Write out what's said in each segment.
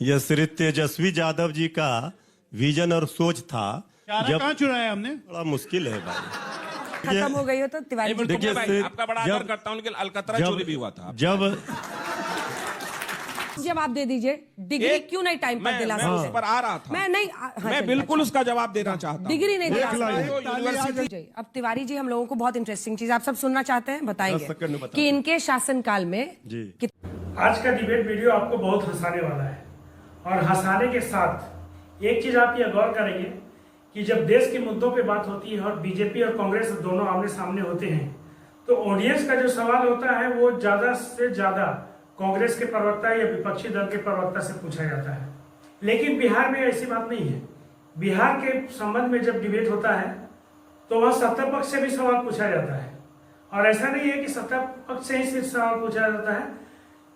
यह श्री तेजस्वी यादव जी का विजन और सोच था। चारा कहाँ चुराया हमने? बड़ा मुश्किल है भाई। खत्म हो गई हो तो तिवारी जी देखिए आपका बड़ा आदर करता हूं, लेकिन अलकतरा चोरी भी हुआ था। जवाब दे दीजिए। डिग्री क्यों नहीं टाइम पर दिला सकते? मैं उस पर आ रहा था। मैं नहीं मैं बिल्कुल उसका जवाब देना चाहता हूं। डिग्री नहीं दिला सकते। अब तिवारी जी हम लोगों को बहुत इंटरेस्टिंग चीज आप सब सुनना चाहते हैं, बताएंगे कि इनके शासनकाल में आज का डिबेट वीडियो आपको बहुत हंसाने वाला है। और हंसाने के साथ एक चीज आप ये गौर करेंगे कि जब देश के मुद्दों पे बात होती है और बीजेपी और कांग्रेस दोनों आमने सामने होते हैं, तो ऑडियंस का जो सवाल होता है वो ज्यादा से ज्यादा कांग्रेस के प्रवक्ता या विपक्षी दल के प्रवक्ता से पूछा जाता है। लेकिन बिहार में ऐसी बात नहीं है। बिहार के संबंध में जब डिबेट होता है तो वह सत्ता पक्ष से भी सवाल पूछा जाता है। और ऐसा नहीं है कि सत्ता पक्ष से ही सिर्फ सवाल पूछा जाता है,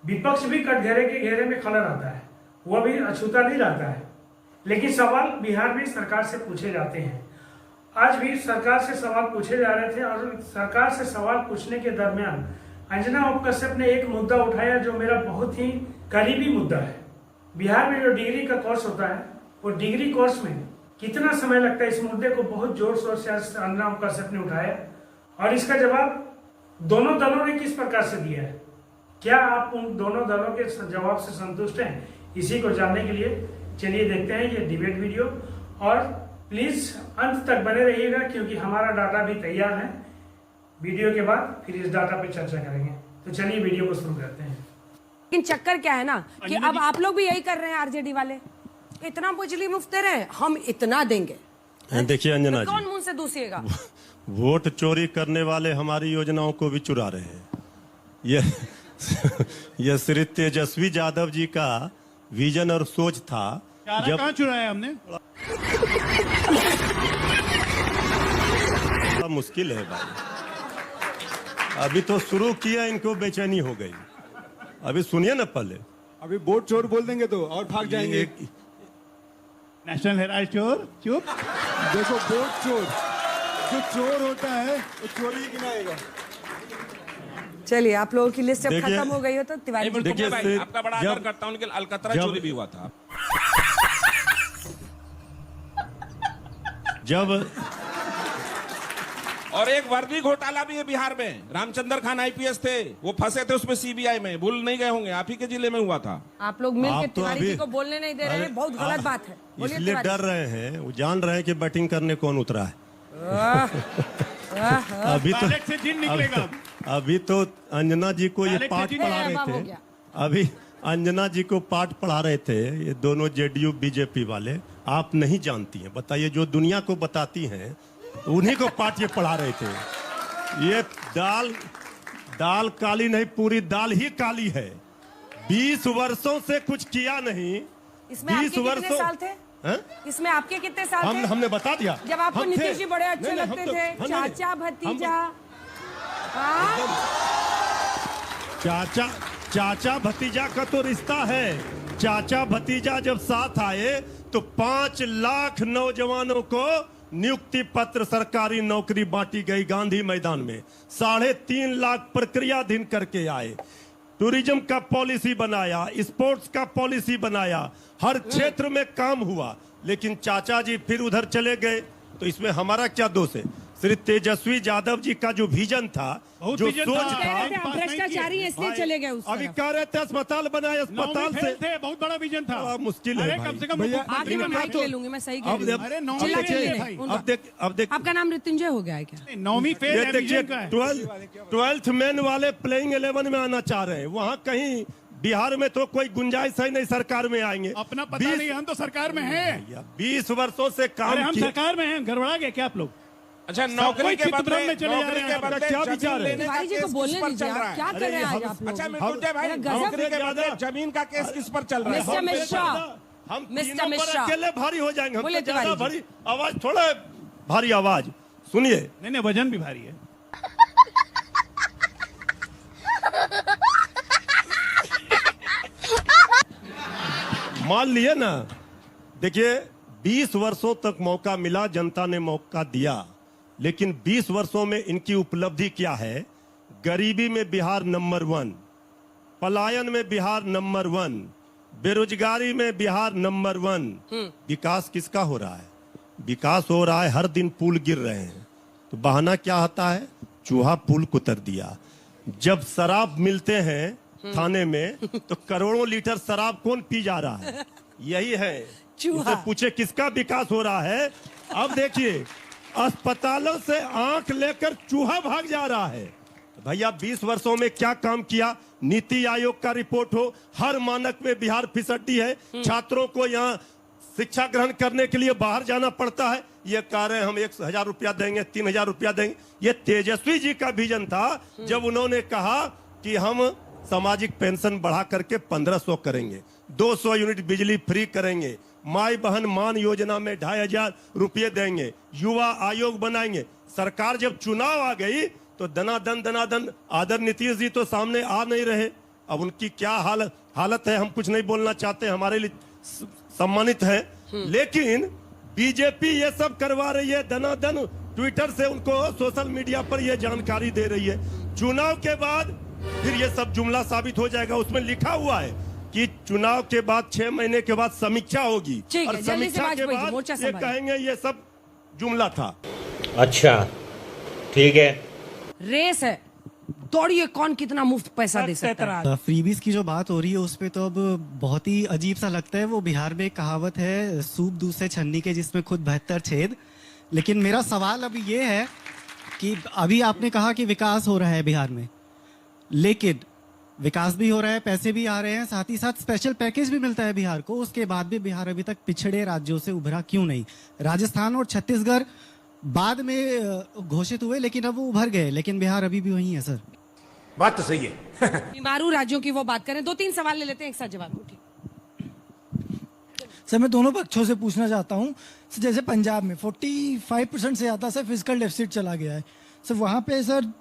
विपक्ष भी कटघरे के घेरे में खड़ा रहता है, वह भी अछूता नहीं रहता है। लेकिन सवाल बिहार में सरकार से पूछे जाते हैं। आज भी सरकार से सवाल पूछे जा रहे थे और सरकार से सवाल पूछने के दरमियान अंजना उप कश्यप ने एक मुद्दा उठाया जो मेरा बहुत ही करीबी मुद्दा है। बिहार में जो डिग्री का कोर्स होता है, वो डिग्री कोर्स में कितना समय लगता है, इस मुद्दे को बहुत जोर शोर से अंजना उप कश्यप ने उठाया और इसका जवाब दोनों दलों ने किस प्रकार से दिया है। क्या आप उन दोनों दलों के जवाब से संतुष्ट हैं? इसी को जानने के लिए चलिए देखते हैं ये डिबेट वीडियो। और प्लीज अंत तक बने रहिएगा क्योंकि हमारा डाटा भी तैयार है। वीडियो के बाद फिर इस डाटा पे चर्चा करेंगे। तो चलिए वीडियो को शुरू करते हैं। लेकिन चक्कर क्या है ना कि अब आप लोग भी यही कर रहे हैं। आरजेडी वाले इतना बिजली मुफ्त दे रहे हैं, हम इतना देंगे। देखिए अंजना तो कौन मुंह से दूसरिएगा? वोट चोरी करने वाले हमारी योजनाओं को भी चुरा रहे हैं। यह श्री तेजस्वी यादव जी का विजन और सोच था। चारा कहाँ चुराया हमने? बड़ा मुश्किल है भाई। अभी तो शुरू किया, इनको बेचैनी हो गई। अभी सुनिए ना पहले। अभी बोट चोर बोल देंगे तो और भाग जाएंगे। नेशनल हेराल्ड चोर चुप। देखो बोट चोर, जो चोर होता है वो चोरी गिनाएगा। चलिए आप लोगों की लिस्ट जब खत्म हो गई हो तो तिवारी जी देखिए आपका बड़ा आदर करता हूं, लेकिन अलकतरा चोरी भी हुआ था। जब और एक वर्दी घोटाला भी है बिहार में। रामचंद्र खान आईपीएस थे, वो फंसे थे उसमें सीबीआई में। भूल नहीं गए होंगे, आप ही के जिले में हुआ था। आप लोग मिलकर तो तिवारी जी को बोलने नहीं दे रहे हैं, बहुत गलत बात है। इसलिए डर रहे हैं, वो जान रहे हैं कि बैटिंग करने कौन उतरा है। अभी तो अंजना जी को ये पाठ पढ़ा रहे थे। अभी अंजना जी को पाठ पढ़ा रहे थे ये दोनों जेडीयू बीजेपी वाले। आप नहीं जानती हैं, बताइए। जो दुनिया को बताती हैं उन्हीं को पाठ ये पढ़ा रहे थे। ये दाल काली नहीं, पूरी दाल ही काली है। 20 वर्षों से कुछ किया नहीं। इसमें 20 वर्षों साल थे? इसमें आपके कितने साल थे? हमने बता दिया। जब आपको नीतीश जी बड़े अच्छे लगते थे, चाचा भतीजा। चाचा भतीजा का तो रिश्ता है। चाचा भतीजा जब साथ आए तो 5 लाख नौजवानों को नियुक्ति पत्र, सरकारी नौकरी बांटी गई गांधी मैदान में। 3.5 लाख प्रक्रियाधीन करके आए। टूरिज्म का पॉलिसी बनाया, स्पोर्ट्स का पॉलिसी बनाया, हर क्षेत्र में काम हुआ। लेकिन चाचा जी फिर उधर चले गए, तो इसमें हमारा क्या दोष है? श्री तेजस्वी यादव जी का जो विजन था, जो सोच था, भ्रष्टाचारी इसलिए चले गए। अभी कह रहे थे अस्पताल बनाए, अस्पताल से थे, बहुत बड़ा विजन था। मुश्किल है कम से कम आगे मैं माइक ले लूंगी, मैं सही कह रही हूं। अब देख आपका नाम मृत्युंजय हो गया है क्या? 9वीं फेल देखिए 12th मैन वाले प्लेइंग 11 में आना चाह रहे हैं। वहाँ कहीं बिहार में तो कोई गुंजाइश है नहीं, सरकार में आएंगे। अपना पता नहीं, हम तो सरकार में हैं। 20 वर्षों से काम। हम सरकार में हैं, गड़बड़ा गए क्या आप लोग? अच्छा, नौकरी के बदले में चले जा रहे हैं। क्या विचार है? तिवारी जी को बोलने दीजिए, क्या कर रहे हैं आज आप लोग? अच्छा मृत्युंजय भाई, नौकरी के बदले जमीन का केस किस पर चल रहा है? मिस्टर मिश्रा, हम मिस्टर मिश्रा अकेले भारी हो जाएंगे। हम बोलिए तो ज्यादा तिवारी भारी आवाज, थोड़ा भारी आवाज सुनिए। नहीं, वजन भी भारी है। मान लिए ना। देखिए 20 वर्षों तक मौका मिला, जनता ने मौका दिया। लेकिन 20 वर्षों में इनकी उपलब्धि क्या है? गरीबी में बिहार नंबर 1, पलायन में बिहार नंबर 1, बेरोजगारी में बिहार नंबर 1। विकास किसका हो रहा है? विकास हो रहा है, हर दिन पुल गिर रहे हैं, तो बहाना क्या आता है? चूहा पुल कुतर दिया। जब शराब मिलते हैं थाने में तो करोड़ों लीटर शराब कौन पी जा रहा है? यही है। चूहा। पूछे किसका विकास हो रहा है? अब देखिए, अस्पतालों से आंख लेकर चूहा भाग जा रहा है। भैया 20 वर्षों में क्या काम किया? नीति आयोग का रिपोर्ट हो, हर मानक में बिहार फिसड्डी है। छात्रों को यहाँ शिक्षा ग्रहण करने के लिए बाहर जाना पड़ता है। ये कह रहे हैं हम 1000 रुपया देंगे, 3000 रुपया देंगे। ये तेजस्वी जी का विजन था जब उन्होंने कहा कि हम सामाजिक पेंशन बढ़ा करके 1500 करेंगे, 200 यूनिट बिजली फ्री करेंगे, माई बहन मान योजना में 2500 रुपये देंगे, युवा आयोग बनाएंगे। सरकार जब चुनाव आ गई तो दनादन आदर नीतीश जी तो सामने आ नहीं रहे। अब उनकी क्या हालत है हम कुछ नहीं बोलना चाहते, हमारे लिए सम्मानित है। लेकिन बीजेपी ये सब करवा रही है, दनादन ट्विटर से उनको सोशल मीडिया पर ये जानकारी दे रही है। चुनाव के बाद फिर ये सब जुमला साबित हो जाएगा। उसमें लिखा हुआ है कि चुनाव के बाद 6 महीने के बाद समीक्षा होगी और समीक्षा के बाद ये कहेंगे ये सब जुमला था। अच्छा ठीक है, रेस है, दौड़िए कौन कितना मुफ्त पैसा दे सकता है। फ्रीबीज की जो बात हो रही है उस पे तो अब बहुत ही अजीब सा लगता है। वो बिहार में एक कहावत है, सूप दूध से छन्नी के जिसमें खुद 72 छेद। लेकिन मेरा सवाल अब ये है कि अभी आपने कहा कि विकास हो रहा है बिहार में, लेकिन विकास भी हो रहा है, पैसे भी आ रहे हैं, साथ ही साथ स्पेशल पैकेज भी मिलता है बिहार को। उसके बाद भी बिहार अभी तक पिछड़े राज्यों से उभरा क्यों नहीं? राजस्थान और छत्तीसगढ़ बाद में घोषित हुए लेकिन अब वो उभर गए, लेकिन बिहार अभी भी वही है सर। बात तो सही है। बीमारू राज्यों की वो बात करें, 2-3 सवाल ले लेते हैं, एक साथ जवाब दो। सर मैं दोनों पक्षों से पूछना चाहता हूँ। जैसे पंजाब में 45% से ज़्यादा सर फिजिकल डेफिसिट चला गया है सर, वहाँ पे सर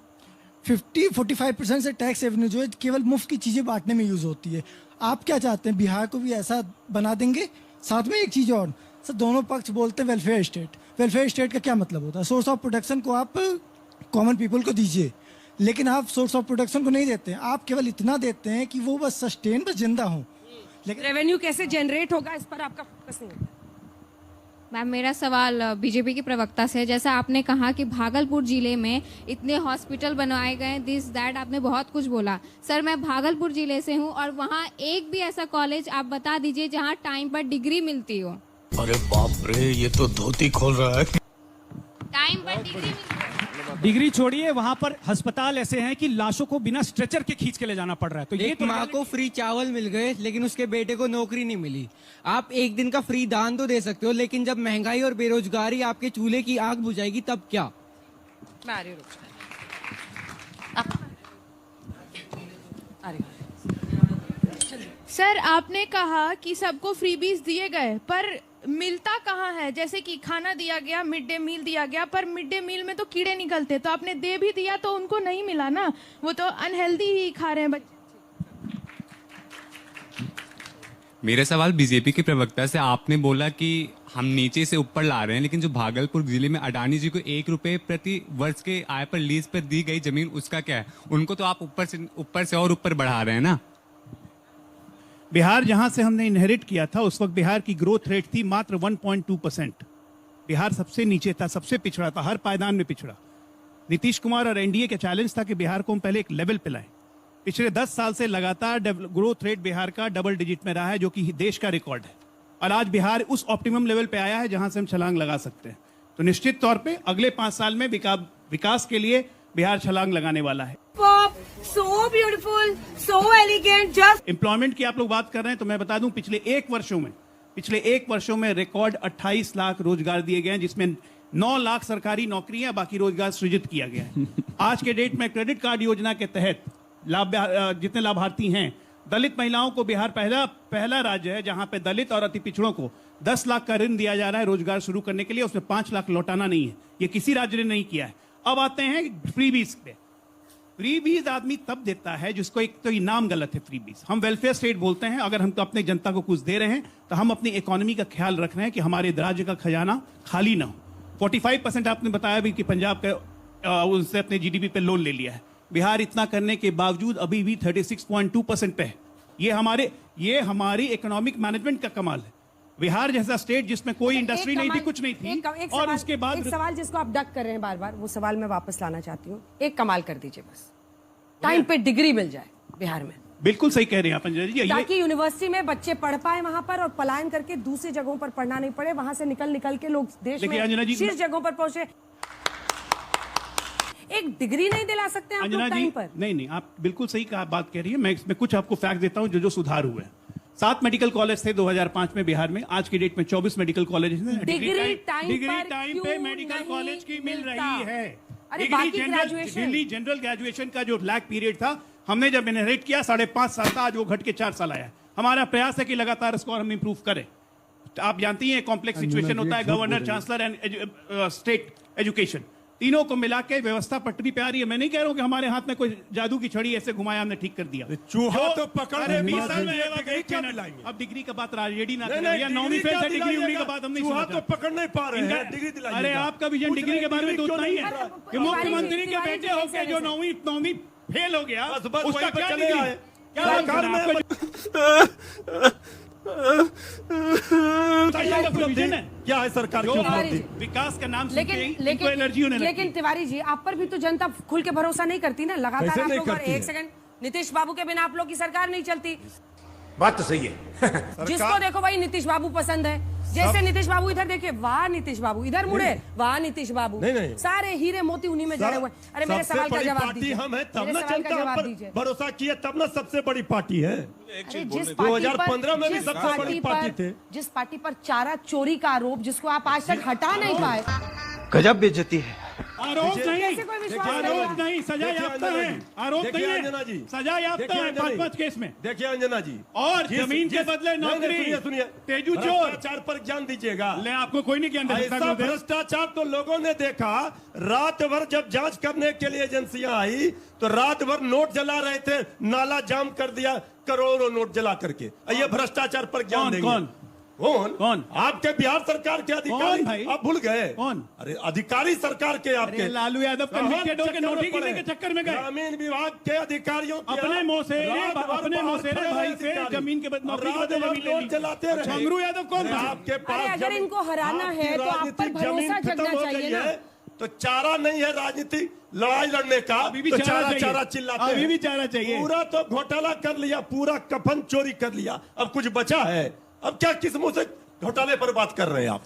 45% से टैक्स रेवेन्यू जो है केवल मुफ्त की चीज़ें बांटने में यूज़ होती है। आप क्या चाहते हैं, बिहार को भी ऐसा बना देंगे? साथ में एक चीज़ और सर, दोनों पक्ष बोलते हैं वेलफेयर स्टेट। वेलफेयर स्टेट का क्या मतलब होता है? सोर्स ऑफ प्रोटेक्शन को आप कॉमन पीपल को दीजिए, लेकिन आप सोर्स ऑफ प्रोटेक्शन को नहीं देते हैं। आप केवल इतना देते हैं कि वो बस सस्टेन, बस जिंदा हो। लेकिन रेवेन्यू कैसे जनरेट होगा इस पर आपका फोकस नहीं होता। मैम मेरा सवाल बीजेपी के प्रवक्ता से, जैसा आपने कहा कि भागलपुर जिले में इतने हॉस्पिटल बनवाए गए, दिस दैट आपने बहुत कुछ बोला। सर मैं भागलपुर जिले से हूँ और वहाँ एक भी ऐसा कॉलेज आप बता दीजिए जहाँ टाइम पर डिग्री मिलती हो। अरे बाप रे, ये तो धोती खोल रहा है। टाइम पर डिग्री डिग्री छोड़िए, वहाँ पर अस्पताल ऐसे हैं कि लाशों को बिना स्ट्रेचर के खींच के ले जाना पड़ रहा है। तो ये तो माँ को फ्री चावल मिल गए लेकिन उसके बेटे को नौकरी नहीं मिली। आप एक दिन का फ्री दान तो दे सकते हो, लेकिन जब महंगाई और बेरोजगारी आपके चूल्हे की आग बुझाएगी तब क्या? सर आपने कहा कि सबको फ्रीबीज दिए गए, पर मिलता कहाँ है? जैसे कि खाना दिया गया, मिड डे मील दिया गया, पर मिड डे मील में तो कीड़े निकलते, तो आपने दे भी दिया तो उनको नहीं मिला ना, वो तो अनहेल्दी ही खा रहे हैं बच्चे। मेरा सवाल बीजेपी के प्रवक्ता से, आपने बोला कि हम नीचे से ऊपर ला रहे हैं, लेकिन जो भागलपुर जिले में अडानी जी को 1 रुपए प्रति वर्ष के आय पर लीज पर दी गई जमीन, उसका क्या है? उनको तो आप ऊपर से और ऊपर बढ़ा रहे हैं ना। बिहार जहां से हमने इनहेरिट किया था उस वक्त बिहार की ग्रोथ रेट थी मात्र 1.2%। बिहार सबसे नीचे था, सबसे पिछड़ा था, हर पायदान में पिछड़ा। नीतीश कुमार और एनडीए का चैलेंज था कि बिहार को हम पहले एक लेवल पे लाएं। पिछले 10 साल से लगातार ग्रोथ रेट बिहार का डबल डिजिट में रहा है, जो कि देश का रिकॉर्ड है। और आज बिहार उस ऑप्टिमम लेवल पे आया है जहां से हम छलांग लगा सकते हैं। तो निश्चित तौर पे अगले 5 साल में विकास के लिए बिहार छलांग लगाने वाला है। So beautiful, so elegant, just employment की आप लोग बात कर रहे हैं तो मैं बता दूं पिछले एक वर्षों में रिकॉर्ड 28 लाख रोजगार दिए गए हैं, जिसमें 9 लाख सरकारी नौकरियां, बाकी रोजगार सृजित किया गया है। आज के डेट में क्रेडिट कार्ड योजना के तहत जितने लाभार्थी हैं, दलित महिलाओं को बिहार पहला राज्य है जहां पे दलित और अति पिछड़ों को 10 लाख का ऋण दिया जा रहा है रोजगार शुरू करने के लिए। उसमें 5 लाख लौटाना नहीं है, ये किसी राज्य ने नहीं किया है। अब आते हैं फ्रीबीज पे। फ्रीबीज आदमी तब देता है जिसको, एक तो इनाम गलत है फ्रीबीज। हम वेलफेयर स्टेट बोलते हैं, अगर हम तो अपने जनता को कुछ दे रहे हैं तो हम अपनी इकोनॉमी का ख्याल रख रहे हैं कि हमारे राज्य का खजाना खाली ना हो। 45% आपने बताया भी कि पंजाब का उनसे अपने जीडीपी पे लोन ले लिया है। बिहार इतना करने के बावजूद अभी भी 36.2% पे है। ये हमारे ये हमारी इकोनॉमिक मैनेजमेंट का कमाल है। बिहार जैसा स्टेट जिसमें कोई इंडस्ट्री नहीं थी, कुछ नहीं थी, और उसके बाद एक सवाल जिसको आप डक कर रहे हैं बार बार, वो सवाल मैं वापस लाना चाहती हूँ। एक कमाल कर दीजिए बस, टाइम पे डिग्री मिल जाए बिहार में। बिल्कुल सही कह रहे हैं आप अंजना जी। ताकि यूनिवर्सिटी में बच्चे पढ़ पाए वहां पर, और पलायन करके दूसरी जगहों पर पढ़ना नहीं पड़े, वहां से निकल के लोग देश में शीर्ष जगहों पर पहुंचे। एक डिग्री नहीं दिला सकते आप लोग टाइम पर? नहीं, आप बिल्कुल सही बात कह रही है। मैं इसमें कुछ आपको फैक्ट देता हूं जो सुधार हुए हैं। 7 मेडिकल कॉलेज थे 2005 में बिहार में, आज की डेट में 24 मेडिकल कॉलेज हैं। डिग्री टाइम पे मेडिकल कॉलेज की मिल रही है। दिल्ली जनरल ग्रेजुएशन का जो लैग पीरियड था, हमने जब इनहेरिट किया 5.5 साल था, आज वो घट के 4 साल आया। हमारा प्रयास है कि लगातार स्कोर हम इंप्रूव करें। आप जानती हैं कॉम्प्लेक्स सिचुएशन होता है, governor, chancellor and state education, तीनों को मिला के व्यवस्था पटरी पे आ रही है। मैं नहीं कह रहा हूं कि हमारे हाथ में कोई जादू की छड़ी ऐसे घुमाया हमने ठीक कर दिया। चूहा तो पकड़े 20 साल में अब डिग्री का बात रेडी ना करें, या 9वीं फेल से डिग्री उड़ने के बाद हम नहीं चूहा तो पकड़ नहीं पा रहे हैं, डिग्री दिलाइए। अरे आपका विजन डिग्री के बारे में तो उतना ही है कि मुख्यमंत्री के बेटे होकर जो 9वीं फेल हो गया, उसका क्या डिग्री है? क्या है सरकार की विकास का नाम सुनते ही इनको एलर्जी होने लगती है। लेकिन तिवारी जी, आप पर भी तो जनता खुल के भरोसा नहीं करती ना, लगातार आप लोग। एक सेकंड, नीतीश बाबू के बिना आप लोग की सरकार नहीं चलती। बात तो सही है। जिसको देखो वही नीतीश बाबू पसंद है। जैसे नीतीश बाबू इधर देखिए, वाह नीतीश बाबू, इधर मुड़े, वाह नीतीश बाबू। नहीं। सारे हीरे मोती उन्हीं में जड़े हुए। अरे मेरे सवाल का जवाब दीजिए। हम है तब ना जनता पर भरोसा किया, तब ना सबसे बड़ी पार्टी है। 2015 में भी सबसे बड़ी पार्टी थे। जिस पार्टी पर चारा चोरी का आरोप, जिसको आप आज तक हटा नहीं पाए, गजब बेइज्जती है। आरोप नहीं, सजा याफ्ता है। आरोप नहीं है, सजा याफ्ता है 5 केस में। देखिए अंजना जी, और जमीन के बदले नौकरी। सुनिए, तेजू चोर भ्रष्टाचार पर ज्ञान दीजिएगा। ले, आपको कोई नहीं ज्ञान दे सकता। ऐसा भ्रष्टाचार तो लोगों ने देखा। रात भर जब जांच करने के लिए एजेंसियां आई तो रात भर नोट जला रहे थे, नाला जाम कर दिया, करोड़ों नोट जला करके। ये भ्रष्टाचार पर ज्ञान देंगे। कौन? आपके बिहार सरकार के अधिकारी। आप भूल गए कौन? अरे अधिकारी सरकार के आपके लालू यादव कन्विक्टेड होकर नोटिस के चक्कर में गए। ग्रामीण विभाग के अधिकारियों अपने मौसेरे भाई से जमीन के नौकरी चलाते रहे। झंगरू यादव कौन था? आपके पास अगर इनको हराना है तो आप पर भरोसा जगना चाहिए ना। तो चारा नहीं है राजनीति लड़ाई लड़ने का। अभी भी तो चारा चिल्लाते हैं। अभी भी चारा चाहिए। पूरा तो घोटाला कर लिया, पूरा कफन चोरी कर लिया, अब कुछ बचा है? अब क्या किस मुंह से घोटाले पर बात कर रहे हैं आप?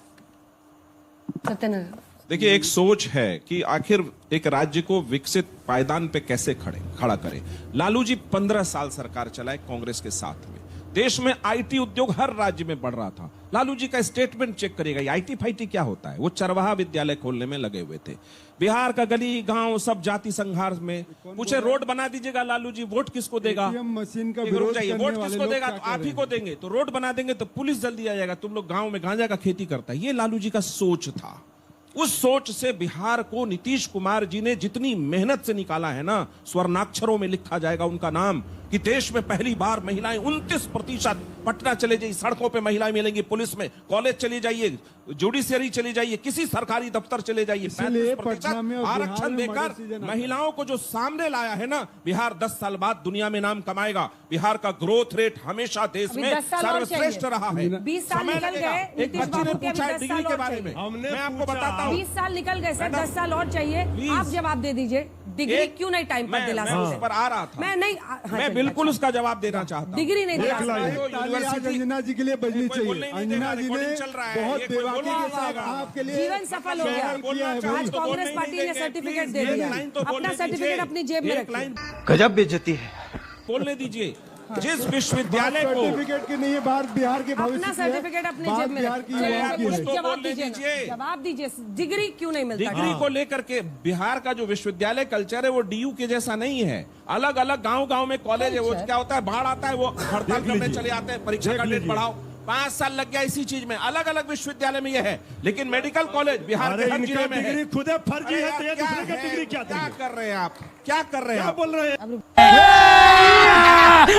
देखिए, एक सोच है कि आखिर एक राज्य को विकसित पायदान पे कैसे खड़ा करें। लालू जी 15 साल सरकार चलाए कांग्रेस के साथ में। देश में आईटी उद्योग हर राज्य में बढ़ रहा था। लालू जी का स्टेटमेंट चेक करिएगा, आईटी फाईटी क्या होता है। वो चरवाहा विद्यालय खोलने में लगे हुए थे। बिहार का गली गांव सब जाति संघर्ष में। पूछे रोड बना दीजिएगा लालू जी, वोट किसको देगा? मशीन का वोट किसको देगा? तो आप ही को देंगे। तो रोड बना देंगे तो पुलिस जल्दी आ जाएगा, तुम लोग गांव में गांजा का खेती करता है। ये लालू जी का सोच था। उस सोच से बिहार को नीतीश कुमार जी ने जितनी मेहनत से निकाला है ना, स्वर्णाक्षरों में लिखा जाएगा उनका नाम कि देश में पहली बार महिलाएं 29%। पटना चले जाइए, सड़कों पे महिलाएं मिलेंगी, पुलिस में, कॉलेज चले जाइए, जुडिशियरी चले जाइए, किसी सरकारी दफ्तर चले जाइए, 35% आरक्षण देकर महिलाओं को जो सामने लाया है ना, बिहार 10 साल बाद दुनिया में नाम कमाएगा। बिहार का ग्रोथ रेट हमेशा देश में सर्वश्रेष्ठ रहा है। 20 साल निकल गए। एक बच्ची ने पूछा है डिग्री के बारे में, मैं आपको बताता हूँ। 20 साल निकल गए सर, 10 साल और चाहिए। आप जवाब दे दीजिए, डिग्री क्यों नहीं टाइम पर दिला सकते? मैं उस पर आ रहा था। मैं नहीं, मैं बिल्कुल उसका जवाब देना चाहता हूं। डिग्री नहीं दिला सकते। अंजना जी के लिए बजनी चाहिए। अंजना जी ने बहुत बेबाकी के साथ आपके लिए जीवन सफल हो गया। आज कांग्रेस पार्टी ने सर्टिफिकेट दे दिया, अपना सर्टिफिकेट अपनी जेब में रखिए। गजब बेइज्जती है। बोलने दीजिए। जिस विश्वविद्यालय को सर्टिफिकेट की नहीं है, बात बिहार के भविष्य अपना सर्टिफिकेट अपनी जेब में रखिए। जवाब दीजिए, डिग्री क्यों नहीं मिलता? डिग्री को लेकर के बिहार का जो विश्वविद्यालय कल्चर है वो डीयू के जैसा नहीं है। अलग अलग गांव में कॉलेज है। वो क्या होता है, बाढ़ आता है वो हड़ताल करने चले आते हैं, परीक्षा का डेट बढ़ाओ। 5 साल लग गया इसी चीज में। अलग अलग विश्वविद्यालय में यह है, लेकिन मेडिकल कॉलेज बिहार के हर जिले में है। खुद फर्जी है तो ये दूसरे का डिग्री क्या कर रहे हैं आप? क्या कर रहे हैं आप? बोल रहे हैं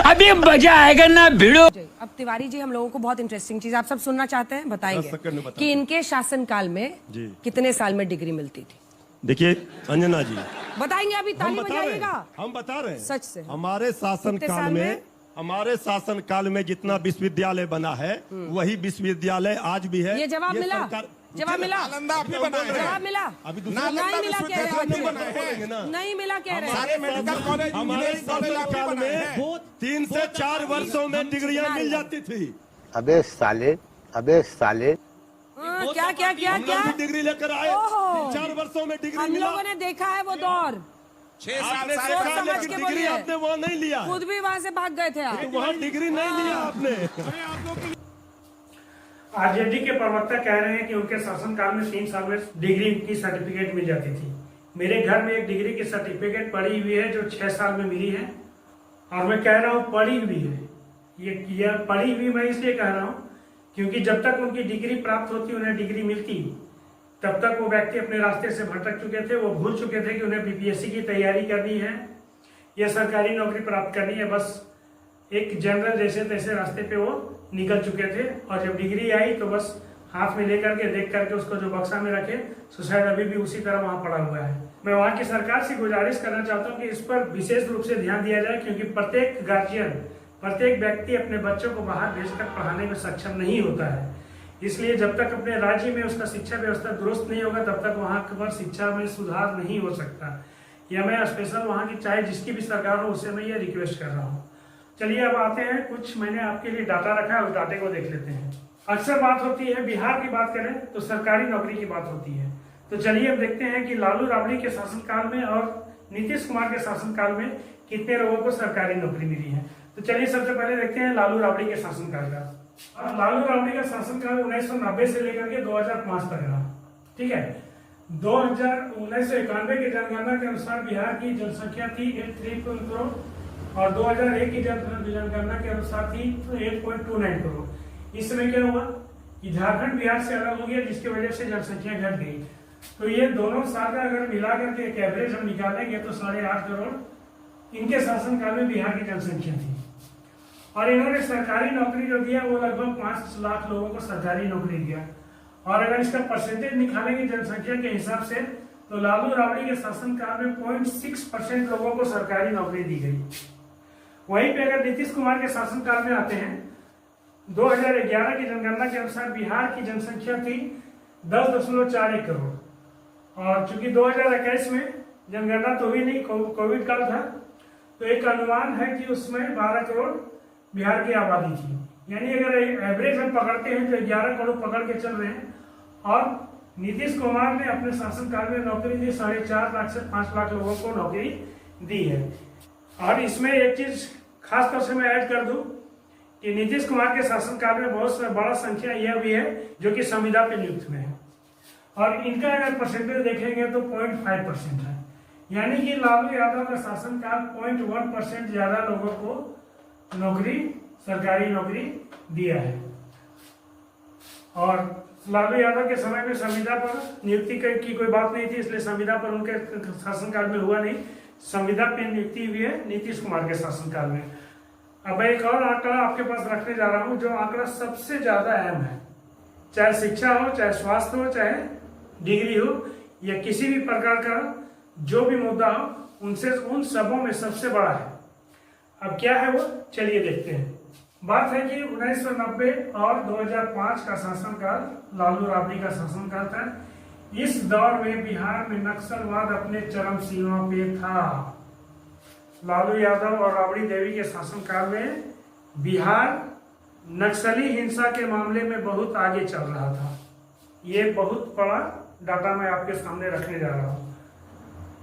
अभी मजा आएगा ना भिड़ो। अब तिवारी जी, हम लोगों को बहुत इंटरेस्टिंग चीज आप सब सुनना चाहते हैं, बताएंगे कि इनके शासनकाल में कितने साल में डिग्री मिलती थी? देखिए अंजना जी, बताएंगे, अभी ताली बजाइएगा। हम बता रहे हैं सच से। हमारे शासन काल में हमारे शासन काल में जितना विश्वविद्यालय बना है वही विश्वविद्यालय आज भी है। ये जवाब मिला? जवाब मिला? जवाब मिला? अभी नहीं मिला कह रहे हैं। नहीं मिला कह रहे हैं। हमारे शासन काल में 3 से 4 वर्षों में डिग्रियां मिल जाती थी। अबे साले, अबे साले। क्या क्या क्या क्या डिग्री लेकर आए, 4 वर्षों में डिग्री हम लोगों ने देखा है वो दौर। 6 साल सोच समझ के डिग्री बोलिए। आपने वहाँ नहीं लिया, खुद भी वहाँ से भाग गए थे आप। तो वहाँ डिग्री नहीं लिया आपने। आरजेडी के प्रवक्ता कह रहे हैं कि उनके शासनकाल में 3 साल में डिग्री की सर्टिफिकेट मिल जाती थी। मेरे घर में एक डिग्री की सर्टिफिकेट पड़ी हुई है जो 6 साल में मिली है, और मैं कह रहा हूँ पड़ी हुई है। ये पड़ी हुई मैं इसलिए कह रहा हूँ क्योंकि जब तक उनकी डिग्री प्राप्त होती, उन्हें डिग्री मिलती, तब तक वो व्यक्ति अपने रास्ते से भटक चुके थे। वो भूल चुके थे कि उन्हें बीपीएससी की तैयारी करनी है या सरकारी नौकरी प्राप्त करनी है। बस एक जनरल जैसे तैसे रास्ते पे वो निकल चुके थे, और जब डिग्री आई तो बस हाथ में लेकर के देख करके उसको जो बक्सा में रखे, तो शायद अभी भी उसी तरह वहाँ पड़ा हुआ है। मैं वहाँ की सरकार से गुजारिश करना चाहता हूँ कि इस पर विशेष रूप से ध्यान दिया जाए, क्योंकि प्रत्येक गार्जियन, प्रत्येक व्यक्ति अपने बच्चों को बाहर भेजकर पढ़ाने में सक्षम नहीं होता है। इसलिए जब तक अपने राज्य में उसका शिक्षा व्यवस्था दुरुस्त नहीं होगा, तब तक वहाँ पर शिक्षा में सुधार नहीं हो सकता। या मैं स्पेशल वहाँ की चाहे जिसकी भी सरकार हो, उससे मैं ये रिक्वेस्ट कर रहा हूँ। चलिए अब आते हैं, कुछ मैंने आपके लिए डाटा रखा है, उस डाटे को देख लेते हैं। अक्सर बात होती है, बिहार की बात करें तो सरकारी नौकरी की बात होती है। तो चलिए अब देखते हैं कि लालू राबड़ी के शासनकाल में और नीतीश कुमार के शासनकाल में कितने लोगों को सरकारी नौकरी मिली है। तो चलिए सबसे पहले देखते हैं लालू राबड़ी के शासनकाल का। लालू राबड़ी का शासनकाल 1990 से लेकर के 2005 तक रहा। ठीक है, 1991 की जनगणना के अनुसार बिहार की जनसंख्या थी 832 करोड़, और 2001 की जनगणना के अनुसार थी 8.29 करोड़। इस समय क्या हुआ कि झारखंड बिहार से अलग हो गया, जिसकी वजह से जनसंख्या घट गई। तो ये दोनों साल का अगर मिला करके एक एवरेज हम निकालेंगे तो 8.5 करोड़ इनके शासनकाल में बिहार की जनसंख्या थी। और इन्होंने सरकारी नौकरी जो दिया वो लगभग 5 लाख लोगों को सरकारी नौकरी दिया। और अगर इसका परसेंटेज निकालेंगे जनसंख्या के हिसाब से, तो लालू राबड़ी के शासनकाल में 0.6% लोगों को सरकारी नौकरी दी गई। वहीं पे अगर नीतीश कुमार के शासनकाल में आते हैं, 2011 की जनगणना के अनुसार बिहार की जनसंख्या थी 10.41 करोड़, और चूंकि 2021 में जनगणना तो हुई नहीं, कोविड काल था, तो एक अनुमान है कि उसमें 12 करोड़ बिहार की आबादी थी। यानी अगर एवरेज हम पकड़ते हैं तो 11 करोड़ पकड़ के चल रहे हैं। और नीतीश कुमार ने अपने शासनकाल में नौकरी दी 4.5 लाख से 5 लाख लोगों को नौकरी दी है। और इसमें एक चीज खास तौर से मैं ऐड कर दूं कि नीतीश कुमार के शासनकाल में बहुत बड़ा संख्या यह भी है जो कि संविदा पे नियुक्त में है, और इनका अगर परसेंटेज देखेंगे तो 0.5% है। यानी कि लालू यादव का शासनकाल 0.1% ज्यादा लोगों को नौकरी, सरकारी नौकरी दिया है। और लालू यादव के समय में संविदा पर नियुक्ति की कोई बात नहीं थी, इसलिए संविदा पर उनके शासनकाल में हुआ नहीं। संविदा पे नियुक्ति हुई है नीतीश कुमार के शासनकाल में। अब एक और आंकड़ा आपके पास रखने जा रहा हूं, जो आंकड़ा सबसे ज्यादा अहम है। चाहे शिक्षा हो, चाहे स्वास्थ्य हो, चाहे डिग्री हो, या किसी भी प्रकार का जो भी मुद्दा हो, उनसे उन सबों में सबसे बड़ा है। अब क्या है वो, चलिए देखते हैं। बात है कि 1990 और 2005 का शासनकाल लालू राबड़ी का शासनकाल था। इस दौर में बिहार में नक्सलवाद अपने चरम सीमा पे था। लालू यादव और राबड़ी देवी के शासनकाल में बिहार नक्सली हिंसा के मामले में बहुत आगे चल रहा था। ये बहुत बड़ा डाटा मैं आपके सामने रखने जा रहा हूँ।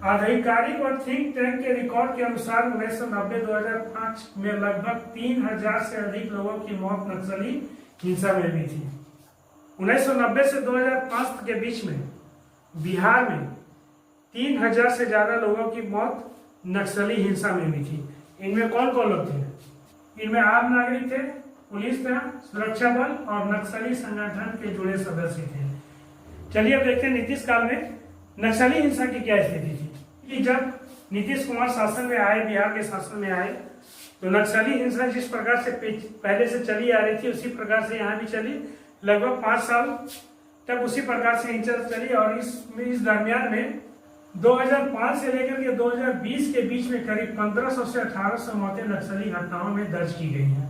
आधिकारिक और थिंक टैंक के रिकॉर्ड के अनुसार 1990-2005 में लगभग 3000 से अधिक लोगों की मौत नक्सली हिंसा में हुई थी। 1990 से 2005 के बीच में बिहार में 3000 से ज्यादा लोगों की मौत नक्सली हिंसा में हुई थी। इनमें कौन कौन लोग थे? इनमें आम नागरिक थे, पुलिस था, सुरक्षा बल और नक्सली संगठन के जुड़े सदस्य थे। चलिए अब देखते हैं नीतीश काल में नक्सली हिंसा की क्या स्थिति थी। कि जब नीतीश कुमार शासन में आए, बिहार के शासन में आए, तो नक्सली हिंसा जिस प्रकार से पहले से चली आ रही थी उसी प्रकार से यहाँ भी चली। लगभग 5 साल तक उसी प्रकार से हिंसा चली। और इस दरमियान में 2005 से लेकर के 2020 के बीच में करीब 1500 से 1800 मौतें नक्सली घटनाओं में दर्ज की गई हैं।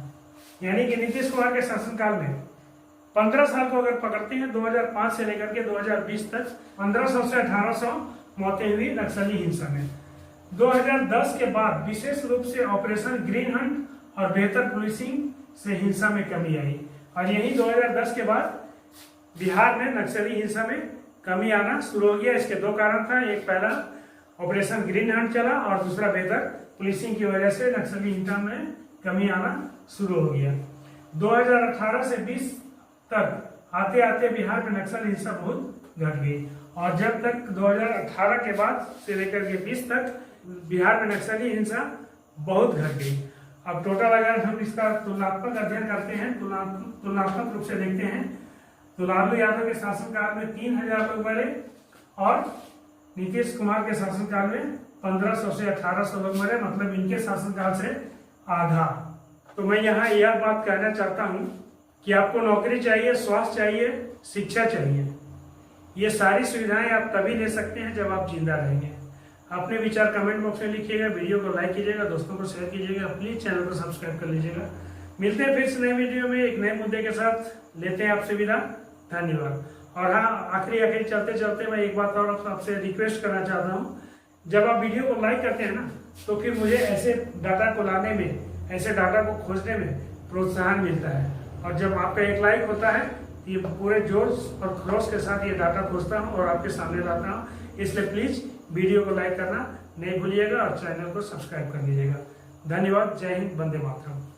यानी कि नीतीश कुमार के शासनकाल में 15 साल को अगर पकड़ते हैं 2005 से लेकर के 2020 तक 1500 से 1800 मौतें हुई नक्सली हिंसा में। 2010 के बाद विशेष रूप से ऑपरेशन ग्रीन हंट और बेहतर पुलिसिंग से हिंसा में कमी आई और यही 2010 के बाद बिहार में नक्सली हिंसा में कमी आना शुरू हो गया। इसके दो कारण था, एक पहला ऑपरेशन ग्रीन हंट चला और दूसरा बेहतर पुलिसिंग की वजह से नक्सली हिंसा में कमी आना शुरू हो गया। 2018 से 20 तक आते आते बिहार में नक्सल हिंसा बहुत घट गई और जब तक 2018 के बाद से लेकर के 20 तक बिहार में नक्सली हिंसा बहुत घट गई। अब टोटल अगर हम इसका तुलनात्मक अध्ययन करते हैं, तुलनात्मक रूप से देखते हैं तो लालू यादव के शासनकाल में 3000 लोग मरे और नीतीश कुमार के शासनकाल में 1500 से 1800 लोग मरे, मतलब इनके शासनकाल से आधा। तो मैं यहाँ यह बात कहना चाहता हूँ कि आपको नौकरी चाहिए, स्वास्थ्य चाहिए, शिक्षा चाहिए, ये सारी सुविधाएं आप तभी ले सकते हैं जब आप जिंदा रहेंगे। अपने विचार कमेंट बॉक्स में लिखिएगा, वीडियो को लाइक कीजिएगा, दोस्तों को शेयर कीजिएगा, प्लीज चैनल को सब्सक्राइब कर लीजिएगा। मिलते हैं फिर से नए वीडियो में एक नए मुद्दे के साथ, लेते हैं आपसे विदा। धन्यवाद। और हाँ, आखिरी चलते चलते मैं एक बात और आपसे रिक्वेस्ट करना चाहता हूँ, जब आप वीडियो को लाइक करते हैं ना तो फिर मुझे ऐसे डाटा को लाने में, ऐसे डाटा को खोजने में प्रोत्साहन मिलता है और जब आपका एक लाइक होता है ये पूरे जोश और खरोश के साथ ये डाटा खोजता हूँ और आपके सामने लाता हूँ। इसलिए प्लीज वीडियो को लाइक करना नहीं भूलिएगा और चैनल को सब्सक्राइब कर लीजिएगा। धन्यवाद। जय हिंद, वंदे मातरम।